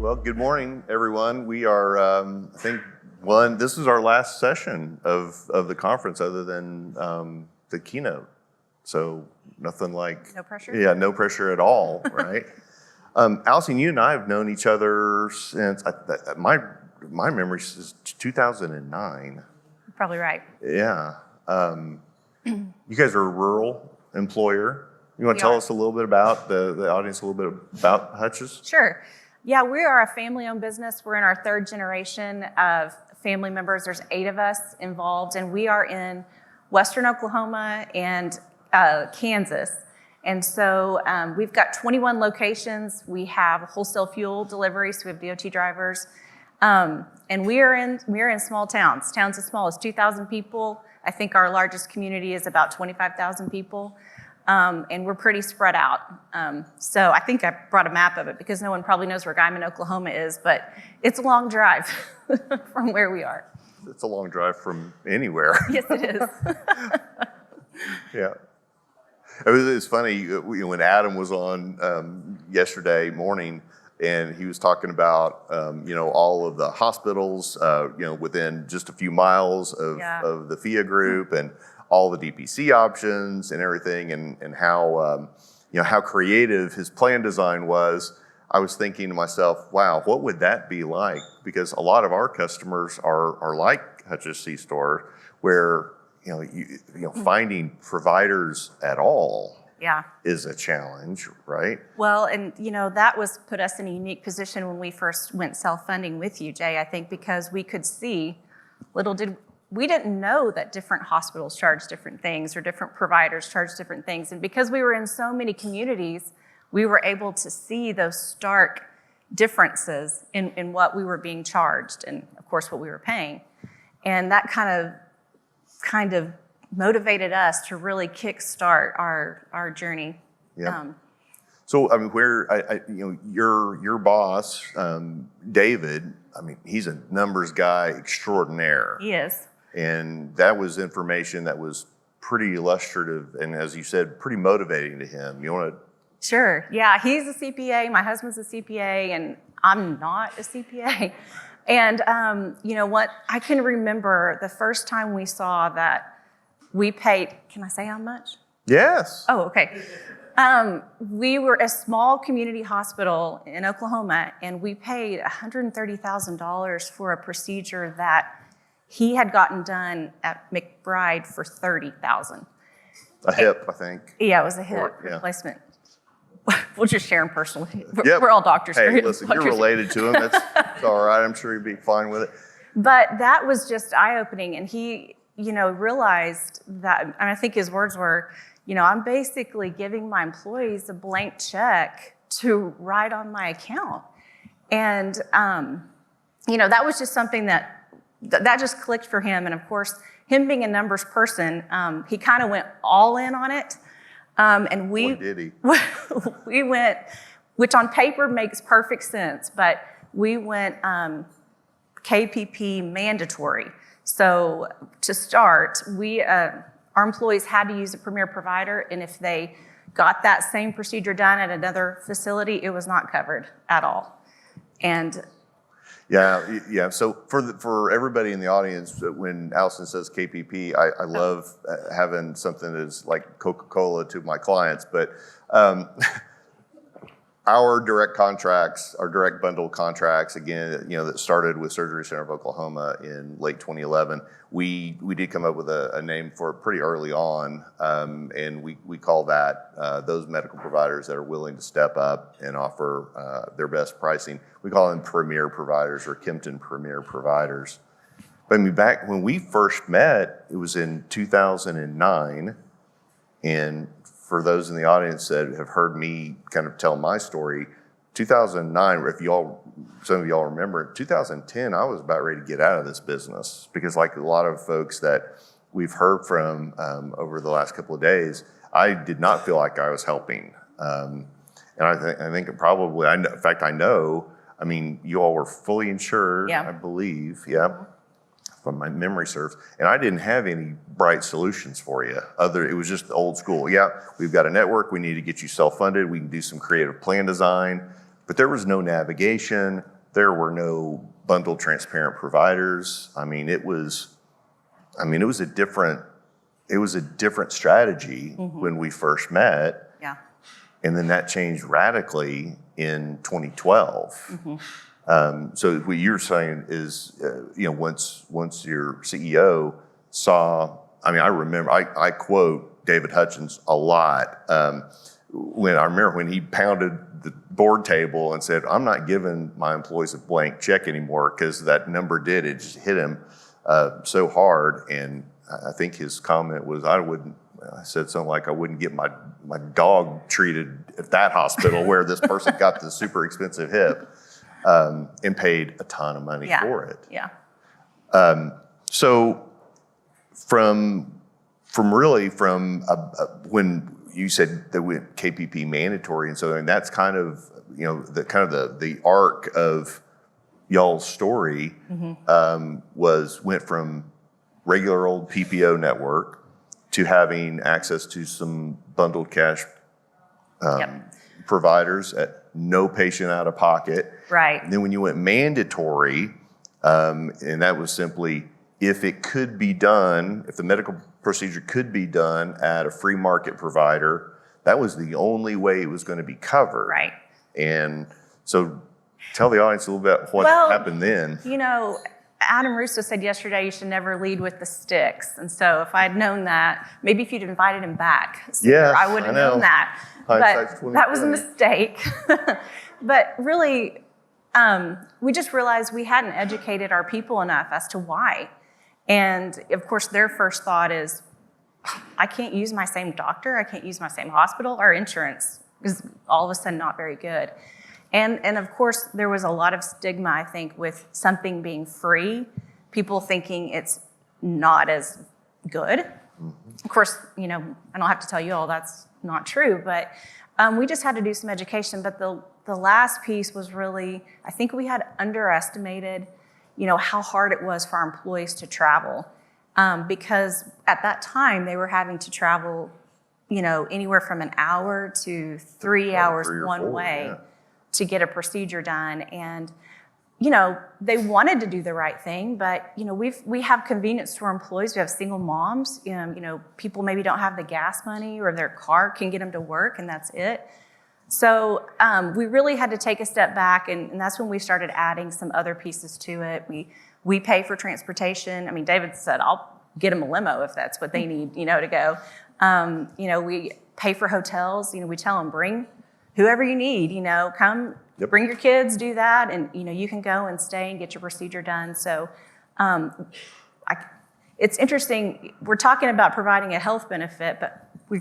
Well, good morning, everyone. We are, I think, this is our last session of the conference other than the keynote. So nothing like... No pressure? Yeah, no pressure at all, right? Allison, you and I have known each other since, my memory is 2009. Probably right. Yeah. You guys are a rural employer. You want to tell us a little bit about the audience, a little bit about Hutch's? Sure. Yeah, we are a family-owned business. We're in our third generation of family members. There's 8 of us involved, and we are in western Oklahoma and Kansas. And so we've got 21 locations. We have wholesale fuel delivery, so we have DOT drivers. And we are in small towns. Towns as small as 2,000 people. I think our largest community is about 25,000 people. And we're pretty spread out. So I think I brought a map of it because no one probably knows where Guyman, Oklahoma is, but it's a long drive from where we are. It's a long drive from anywhere. Yes, it is. Yeah. It's funny, when Adam was on yesterday morning, and he was talking about, all of the hospitals, within just a few miles of the FIA group, and all the DPC options and everything, and how how creative his plan design was. I was thinking to myself, wow, what would that be like? Because a lot of our customers are like Hutch's C-Store, where finding providers at all is a challenge, right? Well, and that was put us in a unique position when we first went self-funding with you, Jay, I think, because we could see, we didn't know that different hospitals charge different things or different providers charge different things. And because we were in so many communities, we were able to see those stark differences in what we were being charged and, of course, what we were paying. And that kind of motivated us to really kickstart our journey. Yeah. So, I mean, your boss, David, he's a numbers guy extraordinaire. He is. And that was information that was pretty illustrative and, as you said, pretty motivating to him. You want to? Sure. Yeah, he's a CPA. My husband's a CPA, and I'm not a CPA. And what? I can remember the first time we saw that we paid. Can I say how much? Yes. Oh, okay. We were a small community hospital in Oklahoma, and we paid $130,000 for a procedure that he had gotten done at McBride for $30,000. A hip, I think. Yeah, it was a hip replacement. We'll just share him personally. Yep. We're all doctors. Hey, listen, you're related to him. That's all right. I'm sure he'd be fine with it. But that was just eye-opening, and he, realized that, and I think his words were, I'm basically giving my employees a blank check to write on my account. And, that was just something that just clicked for him. And of course, him being a numbers person, he kind of went all in on it. And we, or did he? we went, which on paper makes perfect sense, but we went KPP mandatory. So to start, our employees had to use a premier provider, and if they got that same procedure done at another facility, it was not covered at all. And yeah. So for everybody in the audience, when Allison says KPP, I love having something that's like Coca-Cola to my clients, but our direct contracts, our direct bundle contracts, again, that started with Surgery Center of Oklahoma in late 2011. We did come up with a name for it pretty early on, and we call that those medical providers that are willing to step up and offer their best pricing. We call them premier providers or Kempton premier providers. But back when we first met, it was in 2009, and for those in the audience that have heard me kind of tell my story, 2009, some of y'all remember, 2010, I was about ready to get out of this business because, like a lot of folks that we've heard from over the last couple of days, I did not feel like I was helping. And I think it probably, in fact, I know, you all were fully insured, I believe, if my memory serves, and I didn't have any bright solutions for you. It was just old school. Yeah, we've got a network. We need to get you self-funded. We can do some creative plan design, but there was no navigation. There were no bundled transparent providers. It was a different strategy when we first met. Yeah. And then that changed radically in 2012. So what you're saying is, once your CEO saw, I remember, I quote David Hutchins a lot. I remember when he pounded the board table and said, "I'm not giving my employees a blank check anymore," because that number it just hit him so hard. And I think his comment was, I said something like, "I wouldn't get my dog treated at that hospital where this person got the super expensive hip," and paid a ton of money for it. Yeah. So from when you said that we went KPP mandatory, and so that's kind of the arc of y'all's story went from regular old PPO network to having access to some bundled cash providers at no patient out of pocket. Right. And then when you went mandatory, and that was simply if it could be done, if the medical procedure could be done at a free market provider, that was the only way it was going to be covered. Right. And so tell the audience a little bit what happened then. Adam Russo said yesterday you should never lead with the sticks. And so if I had known that, maybe if you'd invited him back sooner, I would have known that. But that was a mistake. But really, we just realized we hadn't educated our people enough as to why. And of course, their first thought is, I can't use my same doctor, I can't use my same hospital, our insurance is all of a sudden not very good. And of course, there was a lot of stigma, I think, with something being free, people thinking it's not as good. Of course, I don't have to tell you all that's not true, but we just had to do some education. But the last piece was really, I think we had underestimated how hard it was for our employees to travel. Because at that time, they were having to travel, anywhere from an hour to 3 hours one way to get a procedure done. And, they wanted to do the right thing, but, we have convenience to our employees. We have single moms, people maybe don't have the gas money or their car can get them to work and that's it. So we really had to take a step back, and that's when we started adding some other pieces to it. We pay for transportation. David said, I'll get them a limo if that's what they need, to go. We pay for hotels. We tell them, bring whoever you need, come, bring your kids, do that, and, you can go and stay and get your procedure done. So it's interesting. We're talking about providing a health benefit, but we're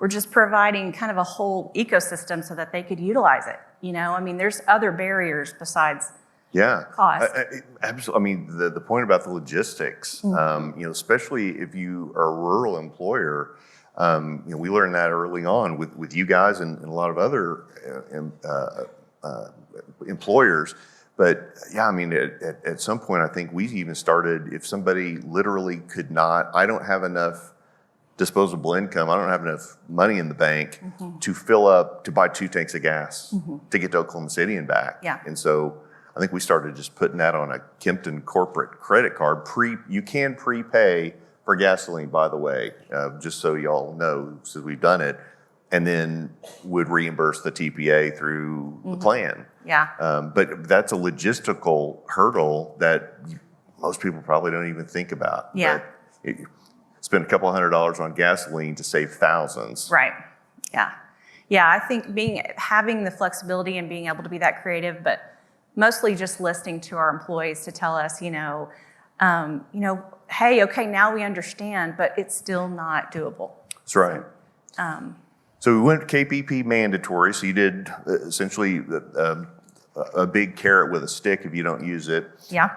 just providing kind of a whole ecosystem so that they could utilize it. There's other barriers besides cost. Absolutely. The point about the logistics, especially if you are a rural employer, we learned that early on with you guys and a lot of other employers. But at some point, I think we even started, if somebody literally could not, I don't have enough disposable income, I don't have enough money in the bank to buy 2 tanks of gas to get to Oklahoma City and back. Yeah. And so I think we started just putting that on a Kempton corporate credit card. You can prepay for gasoline, by the way, just so y'all know, since we've done it, and then would reimburse the TPA through the plan. Yeah. But that's a logistical hurdle that most people probably don't even think about. Yeah. Spend a couple $100s on gasoline to save thousands. Right. Yeah. Yeah. I think having the flexibility and being able to be that creative, but mostly just listening to our employees to tell us, hey, okay, now we understand, but it's still not doable. That's right. So we went KPP mandatory. So you did essentially a big carrot with a stick if you don't use it. Yeah.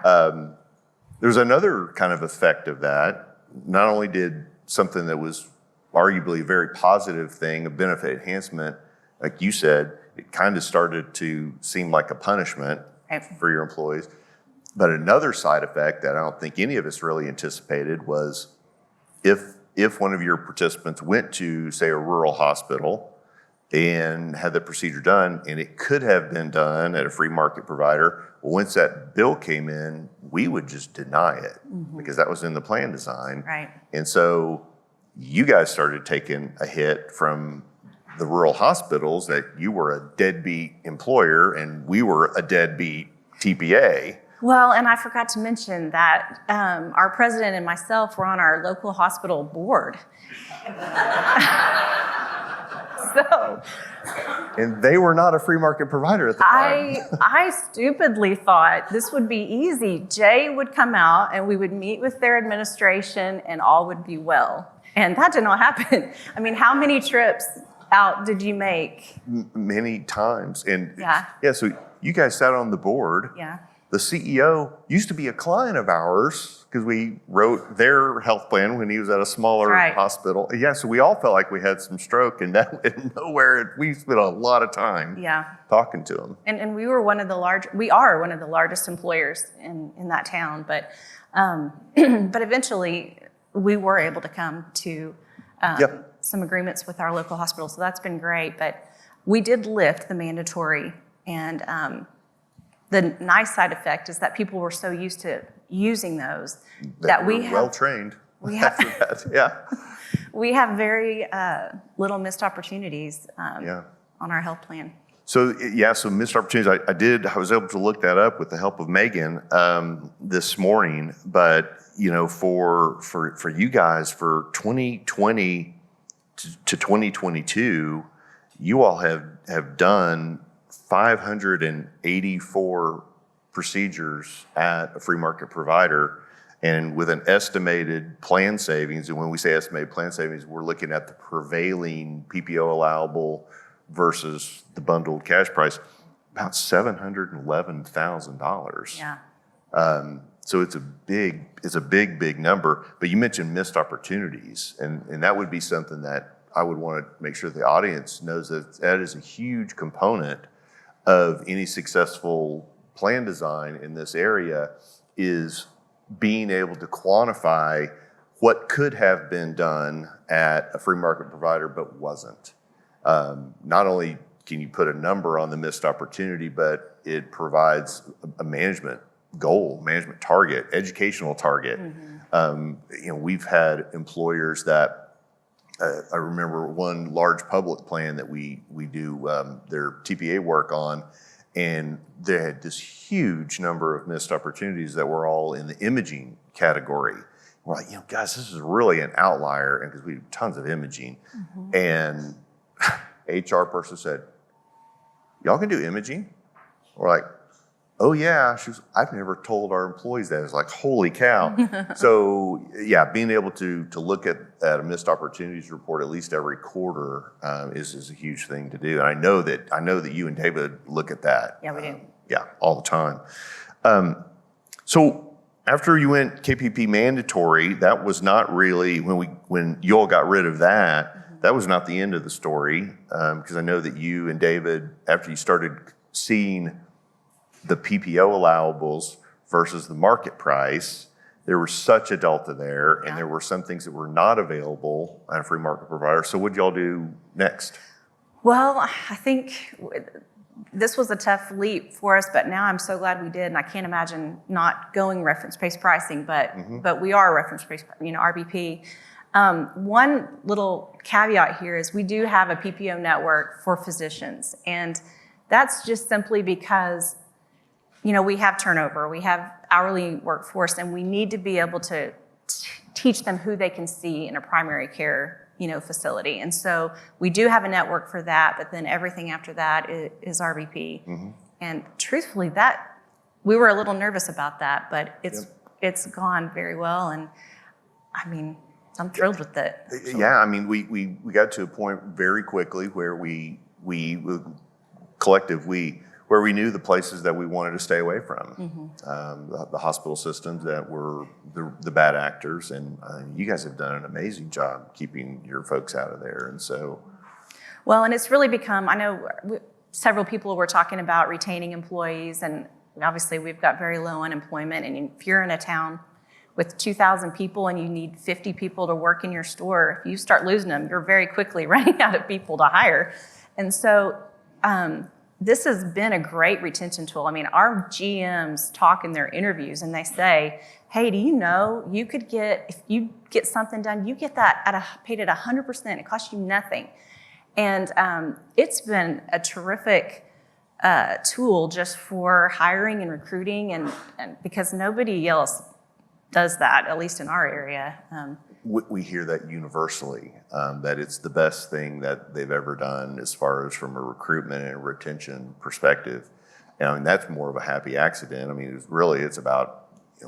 There's another kind of effect of that. Not only did something that was arguably a very positive thing, a benefit enhancement, like you said, it kind of started to seem like a punishment for your employees. But another side effect that I don't think any of us really anticipated was if one of your participants went to, say, a rural hospital and had the procedure done, and it could have been done at a free market provider. Once that bill came in, we would just deny it because that was in the plan design. Right. And so you guys started taking a hit from the rural hospitals that you were a deadbeat employer and we were a deadbeat TPA. Well, and I forgot to mention that our president and myself were on our local hospital board. So, and they were not a free market provider at the time. I stupidly thought this would be easy. Jay would come out and we would meet with their administration and all would be well. And that did not happen. I mean, how many trips out did you make? Many times. And yeah, so you guys sat on the board. Yeah. The CEO used to be a client of ours because we wrote their health plan when he was at a smaller hospital. Yeah, so we all felt like we had some stroke, and that went nowhere. We spent a lot of time talking to him. And we are one of the largest employers in that town, but eventually we were able to come to some agreements with our local hospital, so that's been great. But we did lift the mandatory, and the nice side effect is that people were so used to using those that we have well trained. We have that. We have very little missed opportunities on our health plan. So missed opportunities. I was able to look that up with the help of Megan this morning. But for you guys, for 2020 to 2022, you all have done 584 procedures at a free market provider, and with an estimated plan savings. And when we say estimated plan savings, we're looking at the prevailing PPO allowable versus the bundled cash price, about $711,000. Yeah. So it's a big number. But you mentioned missed opportunities, and that would be something that I would want to make sure the audience knows that is a huge component of any successful plan design in this area, is being able to quantify what could have been done at a free market provider but wasn't. Not only can you put a number on the missed opportunity, but it provides a management goal, management target, educational target. We've had employers that I remember one large public plan that we do their TPA work on, and they had this huge number of missed opportunities that were all in the imaging category. We're like, guys, this is really an outlier, and because we do tons of imaging. And HR person said, y'all can do imaging? We're like, oh yeah. She was, I've never told our employees that. It's like, holy cow. So being able to look at a missed opportunities report at least every quarter is a huge thing to do. And I know that you and David look at that. Yeah, we do. All the time. So after you went KPP mandatory, that was not really, when you all got rid of that, that was not the end of the story. Because I know that you and David, after you started seeing the PPO allowables versus the market price, there was such a delta there, and there were some things that were not available at a free market provider. So what'd y'all do next? Well, I think this was a tough leap for us, but now I'm so glad we did, and I can't imagine not going reference-based pricing, but we are reference-based, RBP. One little caveat here is we do have a PPO network for physicians, and that's just simply because we have turnover, we have hourly workforce, and we need to be able to teach them who they can see in a primary care, facility. And so we do have a network for that, but then everything after that is RVP. And truthfully, we were a little nervous about that, but it's gone very well, and I mean, I'm thrilled with it. So. Yeah, I mean, we got to a point very quickly where we where we knew the places that we wanted to stay away from, the hospital systems that were the bad actors, and you guys have done an amazing job keeping your folks out of there. And so, well, and it's really become, I know several people were talking about retaining employees, and obviously we've got very low unemployment, and if you're in a town with 2,000 people and you need 50 people to work in your store, if you start losing them, you're very quickly running out of people to hire. And so this has been a great retention tool. I mean, our GMs talk in their interviews and they say, hey, do you know you could get, if you get something done, you get that paid at 100%. It costs you nothing. And it's been a terrific tool just for hiring and recruiting, and because nobody else does that, at least in our area. We hear that universally, that it's the best thing that they've ever done as far as from a recruitment and retention perspective. And I mean, that's more of a happy accident. I mean, it's about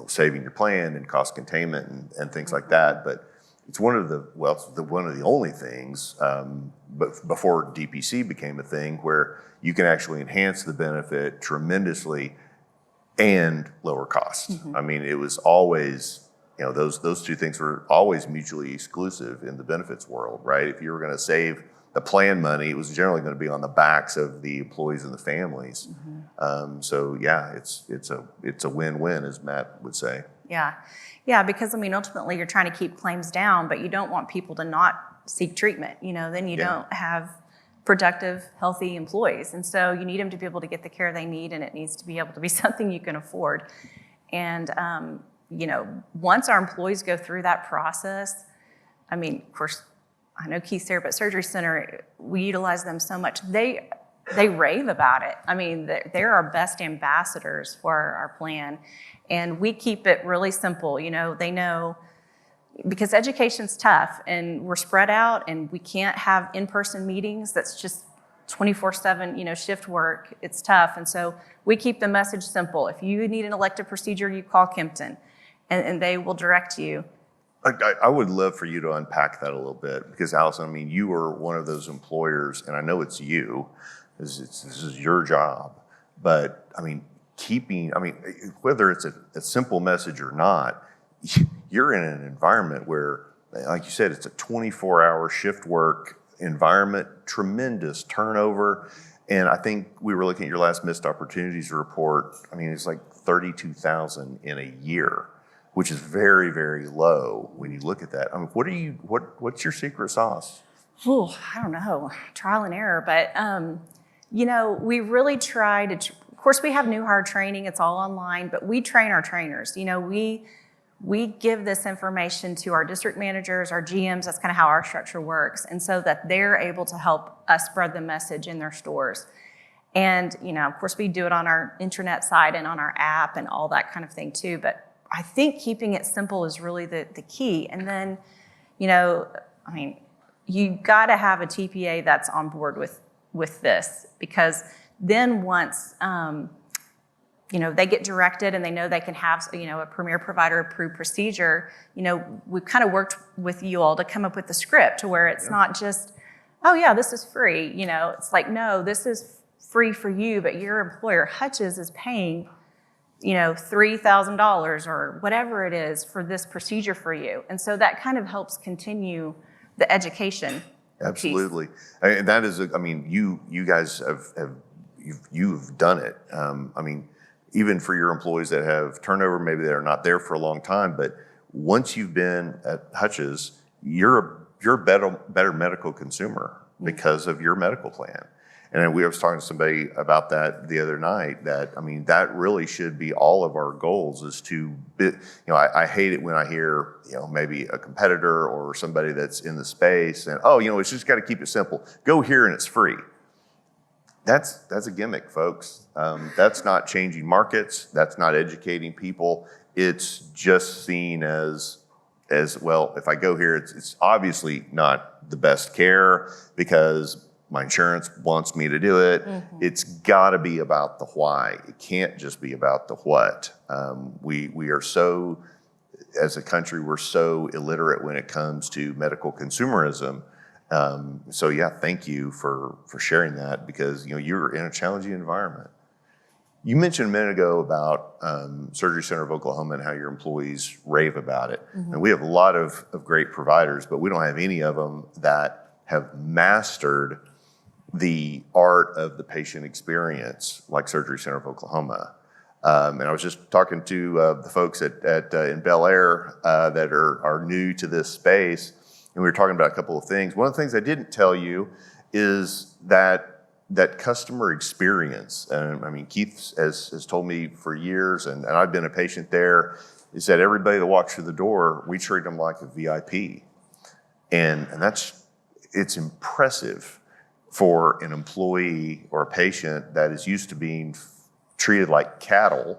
saving your plan and cost containment and things like that. But it's one of the only things, but before DPC became a thing, where you can actually enhance the benefit tremendously and lower costs. I mean, it was always, those two things were always mutually exclusive in the benefits world, right? If you were going to save the plan money, it was generally going to be on the backs of the employees and the families. So yeah, it's a win-win, as Matt would say. Yeah, because I mean, ultimately you're trying to keep claims down, but you don't want people to not seek treatment. Then you don't have productive, healthy employees. And so you need them to be able to get the care they need, and it needs to be able to be something you can afford. And, once our employees go through that process, I mean, of course, I know Keith's there, but Surgery Center, we utilize them so much. They rave about it. I mean, they're our best ambassadors for our plan. And we keep it really simple. They know, because education's tough and we're spread out and we can't have in-person meetings. That's just 24/7, shift work. It's tough. And so we keep the message simple. If you need an elective procedure, you call Kempton and they will direct you. I would love for you to unpack that a little bit, because Allison, I mean, you are one of those employers, and I know it's you, this is your job, but I mean, whether it's a simple message or not, you're in an environment where, like you said, it's a 24-hour shift work environment, tremendous turnover. And I think we were looking at your last missed opportunities report. I mean, it's like 32,000 in a year, which is very, very low when you look at that. I mean, what's your secret sauce? Oh, I don't know, trial and error. But, we really try to, of course, we have new hire training. It's all online, but we train our trainers. We give this information to our district managers, our GMs. That's kind of how our structure works. And so that they're able to help us spread the message in their stores. And, of course, we do it on our intranet site and on our app and all that kind of thing too. But I think keeping it simple is really the key. And then, you got to have a TPA that's on board with this, because then once, they get directed and they know they can have, a premier provider approved procedure, we've kind of worked with you all to come up with the script to where it's not just, oh yeah, this is free. It's like, no, this is free for you, but your employer, Hutch's, is paying $3,000 or whatever it is for this procedure for you. And so that kind of helps continue the education. Absolutely. And that is, you guys you've done it. Even for your employees that have turnover, maybe they're not there for a long time, but once you've been at Hutch's, you're a better medical consumer because of your medical plan. And we was talking to somebody about that the other night, that really should be all of our goals, is to, I hate it when I hear, maybe a competitor or somebody that's in the space and, it's just got to keep it simple. Go here and it's free. That's a gimmick, folks. That's not changing markets. That's not educating people. It's just seen as well, if I go here, it's obviously not the best care because my insurance wants me to do it. Mm-hmm. It's got to be about the why. It can't just be about the what. We are so, as a country, we're so illiterate when it comes to medical consumerism. So yeah, thank you for sharing that, because you're in a challenging environment. You mentioned a minute ago about Surgery Center of Oklahoma and how your employees rave about it. Mm-hmm. And we have a lot of great providers, but we don't have any of them that have mastered the art of the patient experience like Surgery Center of Oklahoma. And I was just talking to the folks in Bel Air that are new to this space, and we were talking about a couple of things. One of the things I didn't tell you is that customer experience. And I mean, Keith has told me for years, and I've been a patient there, is that everybody that walks through the door, we treat them like a VIP. And it's impressive for an employee or a patient that is used to being treated like cattle,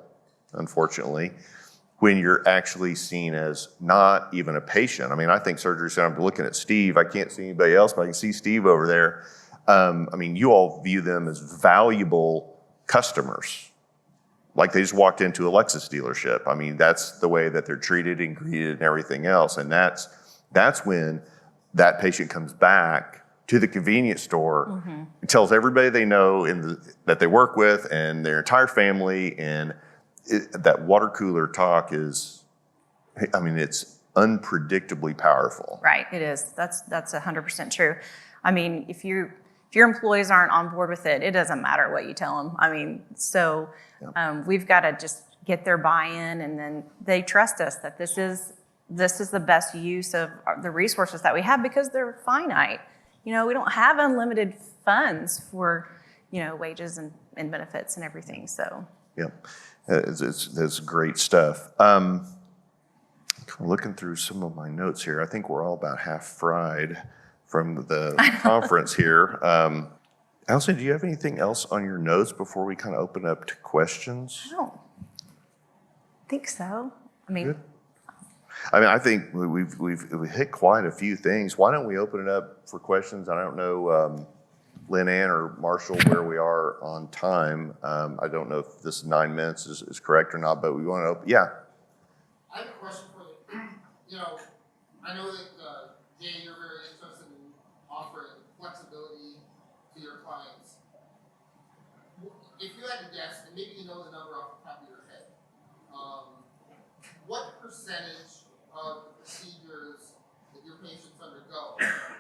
unfortunately, when you're actually seen as not even a patient. I mean, I think surgery center, I'm looking at Steve, I can't see anybody else, but I can see Steve over there. I mean, you all view them as valuable customers. Like they just walked into a Lexus dealership. I mean, that's the way that they're treated and greeted and everything else. And that's when that patient comes back to the convenience store and tells everybody they know that they work with and their entire family. And that water cooler talk is, I mean, it's unpredictably powerful. Right, it is. That's 100% true. I mean, if your employees aren't on board with it, it doesn't matter what you tell them. I mean, so we've got to just get their buy-in, and then they trust us that this is the best use of the resources that we have, because they're finite. You know, we don't have unlimited funds for, you know, wages and benefits and everything. So yeah, that's great stuff. Looking through some of my notes here, I think we're all about half fried from the conference here. Allison, do you have anything else on your notes before we kind of open up to questions? I don't think so. I mean, good. I mean, I think we've hit quite a few things. Why don't we open it up for questions? I don't know, Lynn Ann or Marshall, where we are on time. I don't know if this 9 minutes is correct or not, but we want to open. Yeah. I have a question for you. You know, I know that Jay, you're very interested in offering flexibility to your clients. If you had to guess, and maybe you know the number off the top of your head, what percentage of the procedures that your patients undergo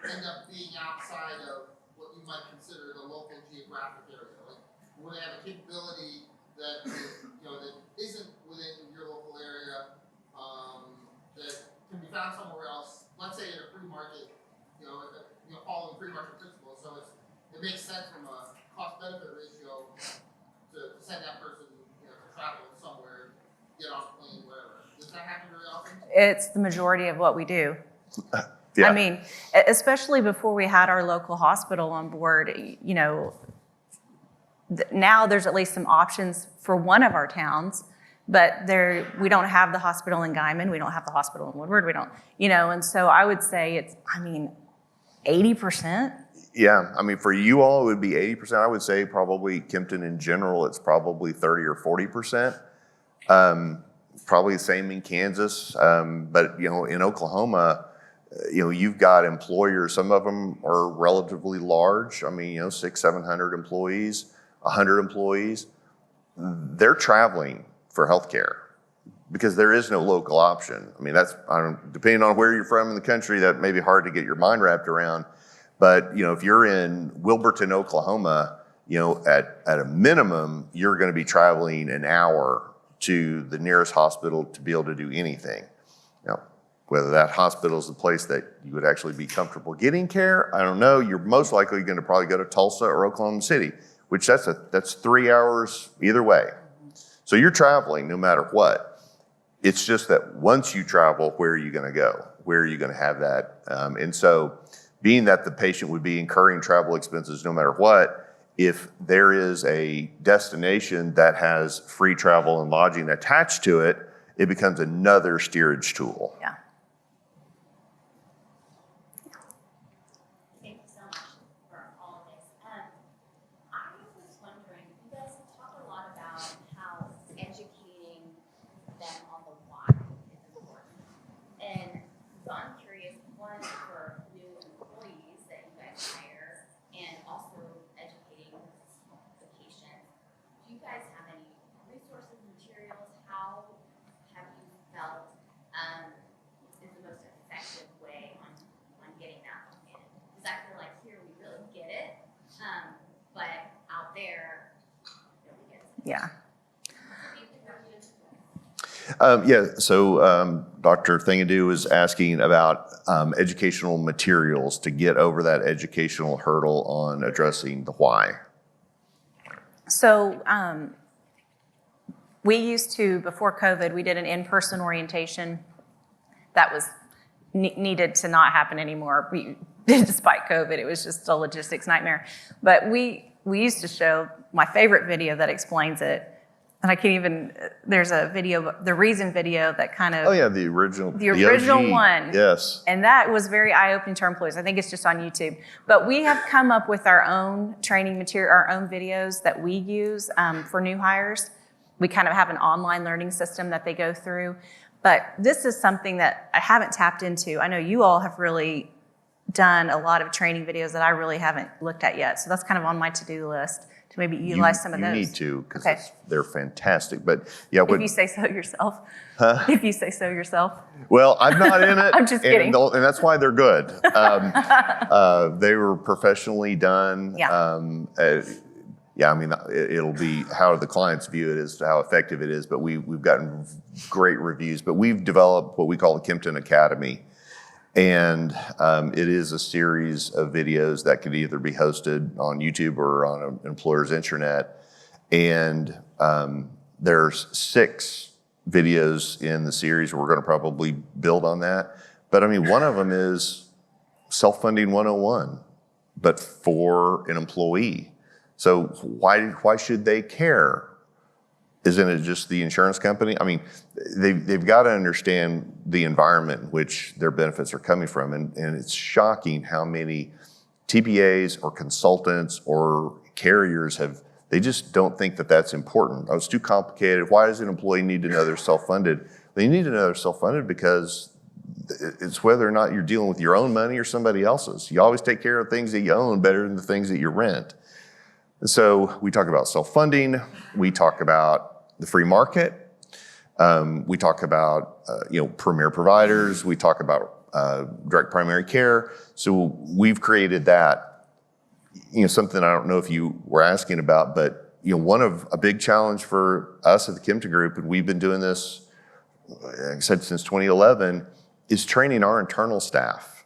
end up being outside of what you might consider the local geographic area? Like, when they have a capability that that isn't within your local area, that can be found somewhere else. Let's say in a free market, following free market principles. So it makes sense from a cost-benefit ratio to send that person to travel somewhere, get off a plane, whatever. Does that happen very often? it's the majority of what we do. Yeah. I mean, especially before we had our local hospital on board, you know, now there's at least some options for one of our towns, but we don't have the hospital in Guyman, we don't have the hospital in Woodward, we don't, and so I would say 80%. Yeah, I mean, for you all, it would be 80%. I would say probably Kempton in general, it's probably 30 or 40%. Probably the same in Kansas, but in Oklahoma, you've got employers. Some of them are relatively large. I mean, 600-700 employees, 100 employees. They're traveling for healthcare because there is no local option. I mean, depending on where you're from in the country, that may be hard to get your mind wrapped around. But if you're in Wilburton, Oklahoma, at a minimum, you're going to be traveling an hour to the nearest hospital to be able to do anything. Whether that hospital is the place that you would actually be comfortable getting care, I don't know. You're most likely going to probably go to Tulsa or Oklahoma City, which that's 3 hours either way. So you're traveling no matter what. It's just that once you travel, where are you going to go? Where are you going to have that? And so being that the patient would be incurring travel expenses no matter what, if there is a destination that has free travel and lodging attached to it, it becomes another steerage tool. Yeah. Thank you so much for all of this. I was wondering, you guys talk a lot about how educating them on the why is important. And so I'm curious, one, for new employees that you guys hire, and also educating the patient. Do you guys have any resources, materials? How have you felt is the most effective way on getting that in? Because I feel like here we really get it, but out there, nobody gets it. Yeah. Dr. Thingadu is asking about educational materials to get over that educational hurdle on addressing the why. So we used to, before COVID, we did an in-person orientation that was needed to not happen anymore. Despite COVID, it was just a logistics nightmare. But we used to show my favorite video that explains it. And I can't even, there's a video, the Reason video that kind of. Oh yeah, the original. The original OG, one. Yes. And that was very eye-opening to our employees. I think it's just on YouTube. But we have come up with our own training material, our own videos that we use for new hires. We kind of have an online learning system that they go through. But this is something that I haven't tapped into. I know you all have really done a lot of training videos that I really haven't looked at yet. So that's kind of on my to-do list to maybe utilize some of those. You need to, because Okay. they're fantastic. But yeah, If you say so yourself. If you say so yourself. well, I'm not in it. I'm just kidding. And that's why they're good. They were professionally done. Yeah. Yeah, I mean, it'll be how the clients view it as to how effective it is, but we've gotten great reviews. But we've developed what we call the Kempton Academy. And it is a series of videos that could either be hosted on YouTube or on an employer's intranet. And there's 6 videos in the series. We're going to probably build on that. But I mean, one of them is self-funding 101, but for an employee. So why should they care? Isn't it just the insurance company? I mean, they've got to understand the environment in which their benefits are coming from. And it's shocking how many TPAs or consultants or carriers they just don't think that that's important. Oh, it's too complicated. Why does an employee need to know they're self-funded? They need to know they're self-funded because it's whether or not you're dealing with your own money or somebody else's. You always take care of things that you own better than the things that you rent. And so we talk about self-funding. We talk about the free market. We talk about premier providers. We talk about direct primary care. So we've created that. Something I don't know if you were asking about, but one of a big challenge for us at the Kempton Group, and we've been doing this, like I said, since 2011, is training our internal staff,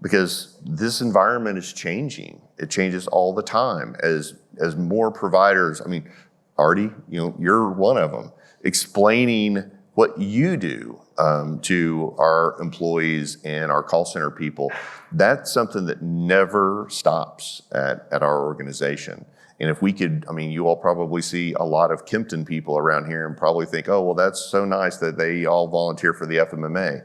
because this environment is changing. It changes all the time as more providers. I mean, Artie, you're one of them, explaining what you do to our employees and our call center people. That's something that never stops at our organization. And if we could, you all probably see a lot of Kempton people around here and probably think, oh, well, that's so nice that they all volunteer for the FMMA.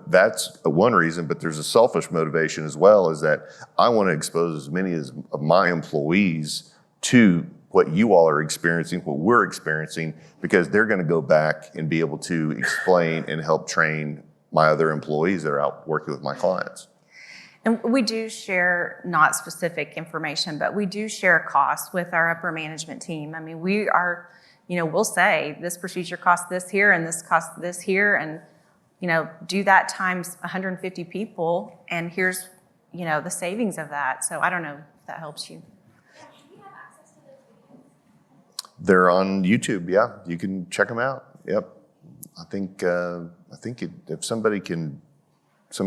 That's one reason, but there's a selfish motivation as well, is that I want to expose as many of my employees to what you all are experiencing, what we're experiencing, because they're going to go back and be able to explain and help train my other employees that are out working with my clients. And we do share not specific information, but we do share costs with our upper management team. We are, we'll say this procedure costs this here and this costs this here, and do that times 150 people, and here's, the savings of that. So I don't know if that helps you. They're on YouTube. Yeah, you can check them out. Yep. I think if some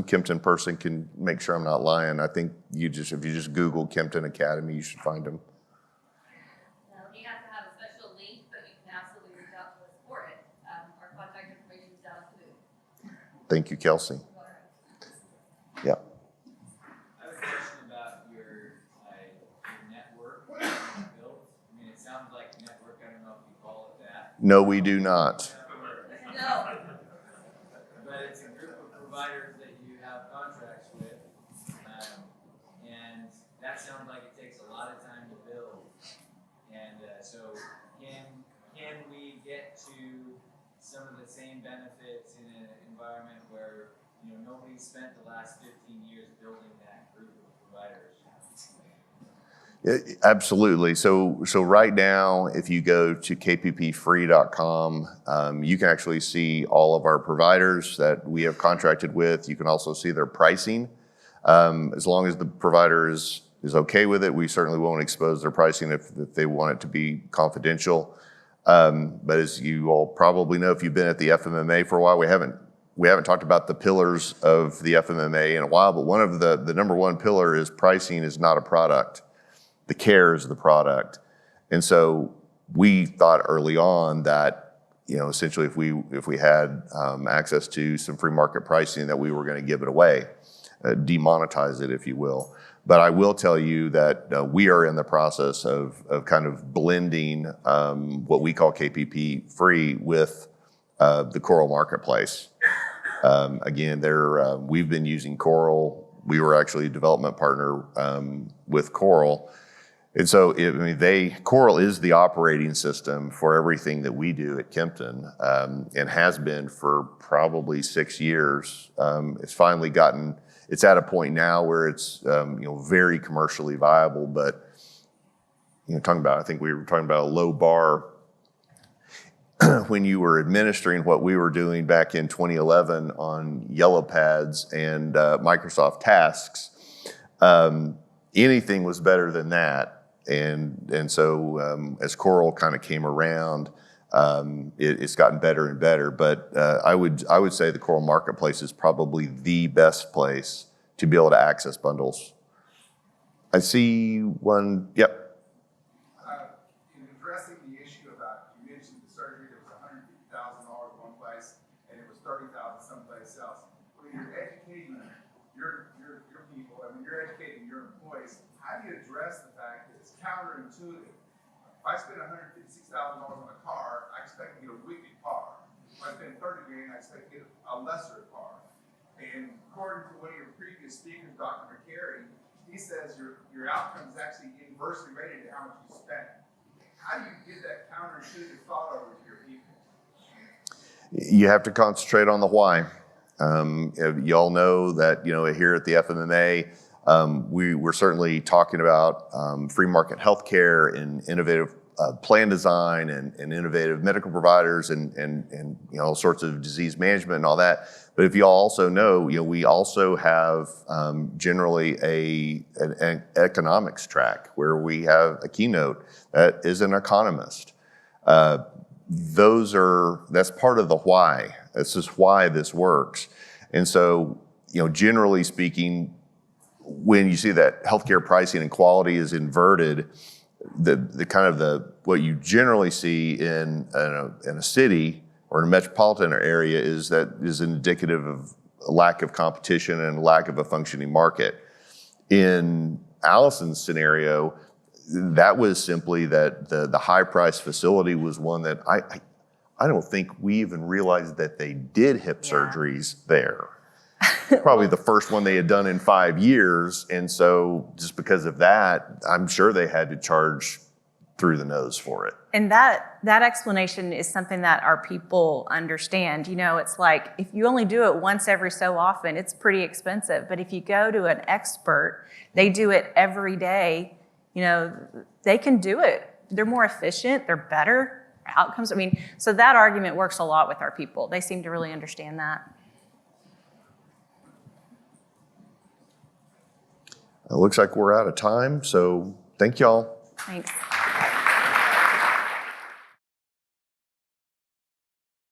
Kempton person can make sure I'm not lying, I think if you just Google Kempton Academy, you should find them. You have to have a special link, but you can absolutely reach out to us for it. Our contact information is down at the booth. Thank you, Kelsey. Yeah. I have a question about your network that you built. It sounds like network. I don't know if you call it that. No, we do not. No. But it's a group of providers that you have contracts with, and that sounds like it takes a lot of time to build. And so, can we get to some of the same benefits in an environment where nobody spent the last 15 years building that group of providers? Yeah, absolutely. So right now, if you go to kppfree.com, you can actually see all of our providers that we have contracted with. You can also see their pricing. As long as the provider is okay with it, we certainly won't expose their pricing if they want it to be confidential. But as you all probably know, if you've been at the FMMA for a while, we haven't talked about the pillars of the FMMA in a while, but one of the number one pillar is pricing is not a product. The care is the product. And so we thought early on that, essentially if we had access to some free market pricing, that we were going to give it away, demonetize it, if you will. But I will tell you that we are in the process of kind of blending what we call KPP free with the Coral Marketplace. Again, we've been using Coral. We were actually a development partner with Coral. And so, Coral is the operating system for everything that we do at Kempton, and has been for probably 6 years. It's at a point now where it's very commercially viable, but I think we were talking about a low bar when you were administering what we were doing back in 2011 on yellow pads and Microsoft Tasks. Anything was better than that. And so as Coral kind of came around, it's gotten better and better. But I would say the Coral Marketplace is probably the best place to be able to access bundles. I see one. Yep. In addressing the issue about, you mentioned the surgery that was $150,000 one place and it was $30,000 someplace else. When you're educating your people and when you're educating your employees, how do you address the fact that it's counterintuitive? If I spend $156,000 on a car, I expect to get a wicked car. If I spend $30,000, I expect to get a lesser car. And according to one of your previous speakers, Dr. McCary, he says your outcome is actually inversely rated to how much you spend. How do you get that counterintuitive thought over to your people? You have to concentrate on the why. You all know that here at the FMMA, we're certainly talking about free market healthcare and innovative plan design and innovative medical providers and all sorts of disease management and all that. But if you all also know, we also have generally an economics track where we have a keynote that is an economist. That's part of the why. This is why this works. And so, generally speaking, when you see that healthcare pricing and quality is inverted, what you generally see in a city or in a metropolitan area is indicative of a lack of competition and lack of a functioning market. In Allison's scenario, that was simply that the high price facility was one that I don't think we even realized that they did hip surgeries there. Probably the first one they had done in 5 years. And so just because of that, I'm sure they had to charge through the nose for it. And that explanation is something that our people understand. It's like if you only do it once every so often, it's pretty expensive. But if you go to an expert, they do it every day, they can do it. They're more efficient, they're better outcomes. So that argument works a lot with our people. They seem to really understand that. It looks like we're out of time, so thank y'all. Thanks.